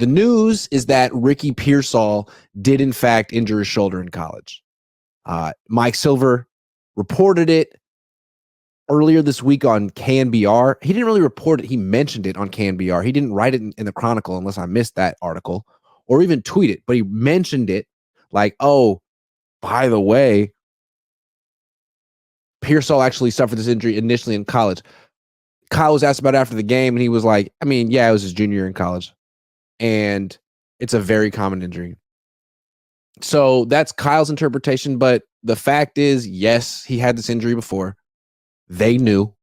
The news is that Ricky Pearsall did, in fact, injure his shoulder in college. Mike Silver reported it earlier this week on KNBR. He didn't really report it. He mentioned it on KNBR. He didn't write it in the Chronicle unless I missed that article or even tweet it, but he mentioned it like, oh, by the way, Pearsall actually suffered this injury initially in college. Kyle was asked about it after the game, and he was like, I mean, yeah, it was his junior year in college, and it's a very common injury. So that's Kyle's interpretation, but the fact is, yes, he had this injury before. They knew.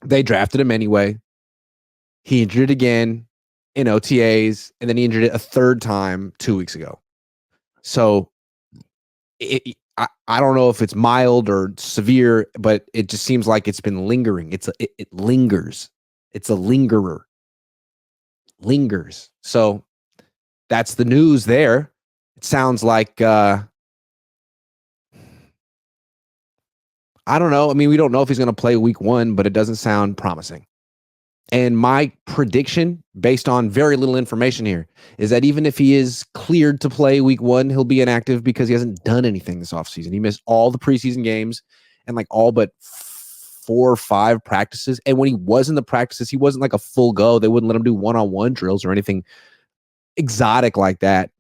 They drafted him anyway. He injured it again in OTAs, and then he injured it a third time 2 weeks ago. So I don't know if it's mild or severe, but it just seems like it's been lingering. It lingers. It's a lingerer. Lingers. So that's the news there. It sounds like I don't know. I mean, we don't know if he's going to play week 1, but it doesn't sound promising. And my prediction, based on very little information here, is that even if he is cleared to play week 1, he'll be inactive because he hasn't done anything this offseason. He missed all the preseason games and like all but 4 or 5 practices. And when he was in the practices, he wasn't like a full go. They wouldn't let him do one-on-one drills or anything exotic like that.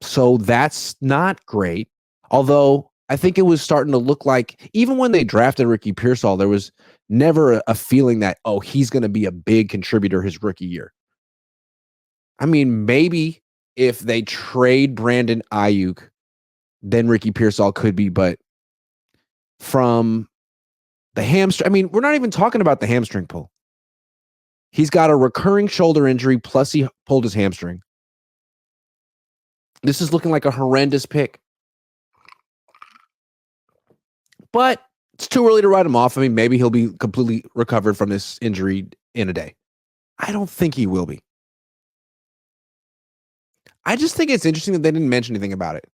So that's not great. Although I think it was starting to look like, even when they drafted Ricky Pearsall, there was never a feeling that, oh, he's going to be a big contributor his rookie year. I mean, maybe if they trade Brandon Ayuk, then Ricky Pearsall could be, but from the hamstring, I mean, we're not even talking about the hamstring pull. He's got a recurring shoulder injury, plus he pulled his hamstring. This is looking like a horrendous pick. But it's too early to write him off. I mean, maybe he'll be completely recovered from this injury in a day. I don't think he will be. I just think it's interesting that they didn't mention anything about it.